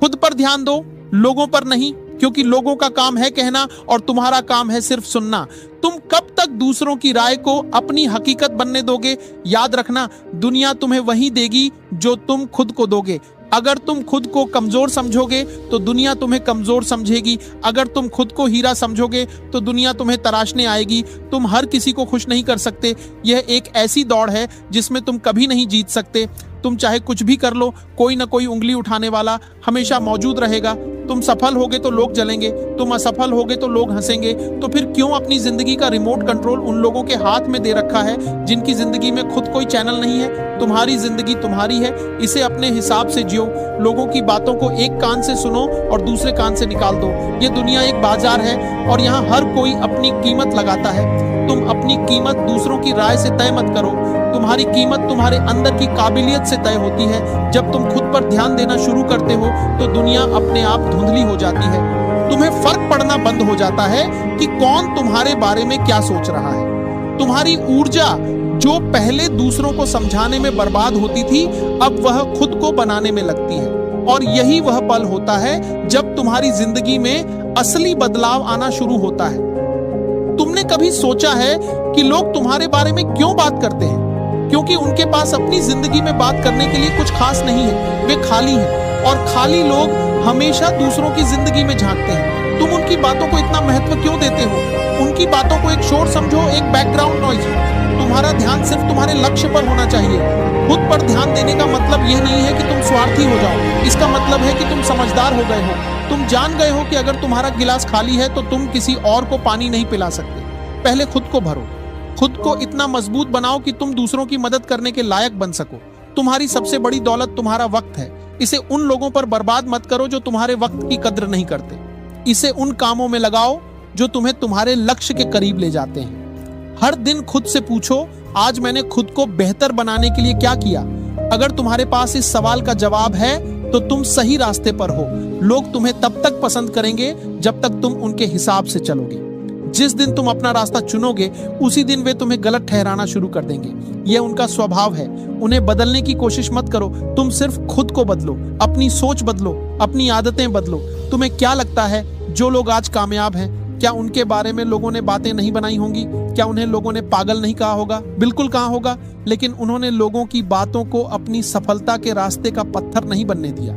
खुद पर ध्यान दो, लोगों पर नहीं, क्योंकि लोगों का काम है कहना और तुम्हारा काम है सिर्फ सुनना। तुम कब तक दूसरों की राय को अपनी हकीकत बनने दोगे? याद रखना, दुनिया तुम्हें वही देगी जो तुम खुद को दोगे। अगर तुम खुद को कमजोर समझोगे तो दुनिया तुम्हें कमजोर समझेगी। अगर तुम खुद को हीरा समझोगे तो दुनिया तुम्हें तराशने आएगी। तुम हर किसी को खुश नहीं कर सकते। यह एक ऐसी दौड़ है जिसमें तुम कभी नहीं जीत सकते। तुम चाहे कुछ भी कर लो, कोई ना कोई उंगली उठाने वाला हमेशा मौजूद रहेगा। तुम सफल होगे तो लोग जलेंगे, तुम असफल होगे तो लोग हंसेंगे। तो फिर क्यों अपनी जिंदगी का रिमोट कंट्रोल उन लोगों के हाथ में दे रखा है जिनकी जिंदगी में खुद कोई चैनल नहीं है? तुम्हारी जिंदगी तुम्हारी है, इसे अपने हिसाब से जियो। लोगों की बातों को एक कान से सुनो और दूसरे कान से निकाल दो। ये दुनिया एक बाजार है और यहाँ हर कोई अपनी कीमत लगाता है। तुम अपनी कीमत दूसरों की राय से तय मत करो। तुम्हारी कीमत तुम्हारे अंदर की काबिलियत से तय होती है। जब तुम खुद पर ध्यान देना शुरू करते हो तो दुनिया अपने आप धुंधली हो जाती है। तुम्हें फर्क पड़ना बंद हो जाता है कि कौन तुम्हारे बारे में क्या सोच रहा है। तुम्हारी ऊर्जा जो पहले दूसरों को समझाने में बर्बाद होती थी, अब वह खुद को बनाने में लगती है। और यही वह पल होता है जब तुम्हारी जिंदगी में असली बदलाव आना शुरू होता है। तुमने कभी सोचा है कि लोग तुम्हारे बारे में क्यों बात करते हैं? क्योंकि उनके पास अपनी जिंदगी में बात करने के लिए कुछ खास नहीं है। वे खाली हैं और खाली लोग हमेशा दूसरों की जिंदगी में झांकते हैं। तुम उनकी बातों को इतना महत्व क्यों देते हो? उनकी बातों को एक शोर समझो, एक बैकग्राउंड नॉइज। तुम्हारा ध्यान सिर्फ तुम्हारे लक्ष्य पर होना चाहिए। खुद पर ध्यान देने का मतलब यह नहीं है कि तुम स्वार्थी हो जाओ। इसका मतलब है कि तुम समझदार हो गए हो। तुम जान गए हो कि अगर तुम्हारा गिलास खाली है तो तुम किसी और को पानी नहीं पिला सकते। पहले खुद को भरो। खुद को इतना मजबूत बनाओ कि तुम दूसरों की मदद करने के लायक बन सको। तुम्हारी सबसे बड़ी दौलत तुम्हारा वक्त है। इसे उन लोगों पर बर्बाद मत करो जो तुम्हारे वक्त की कद्र नहीं करते। इसे उन कामों में लगाओ जो तुम्हें तुम्हारे लक्ष्य के करीब ले जाते हैं। हर दिन खुद से पूछो, आज मैंने खुद को बेहतर बनाने के लिए क्या किया? अगर तुम्हारे पास इस सवाल का जवाब है तो तुम सही रास्ते पर हो। लोग तुम्हें तब तक पसंद करेंगे जब तक तुम उनके हिसाब से चलोगे। जिस दिन तुम अपना रास्ता चुनोगे उसी दिन वे तुम्हें गलत ठहराना शुरू कर देंगे। यह उनका स्वभाव है। उन्हें बदलने की कोशिश मत करो। तुम सिर्फ खुद को बदलो, अपनी सोच बदलो, अपनी आदतें बदलो। तुम्हें क्या लगता है जो लोग आज कामयाब हैं, क्या उनके बारे में लोगों ने बातें नहीं बनाई होंगी? क्या उन्हें लोगों ने पागल नहीं कहा होगा? बिल्कुल कहा होगा। लेकिन उन्होंने लोगों की बातों को अपनी सफलता के रास्ते का पत्थर नहीं बनने दिया।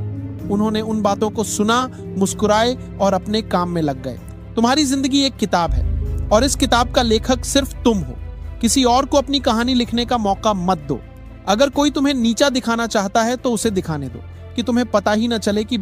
उन्होंने उन बातों को सुना, मुस्कुराए और अपने काम में लग गए। तुम्हारी जिंदगी एक किताब है और इस किताब का लेखक सिर्फ तुम हो। किसी और को अपनी कहानी लिखने का मौका मत दो। अगर कोई तुम्हें नीचा दिखाना चाहता है तो उसे दिखाने दो कि तुम्हें पता ही न चले कि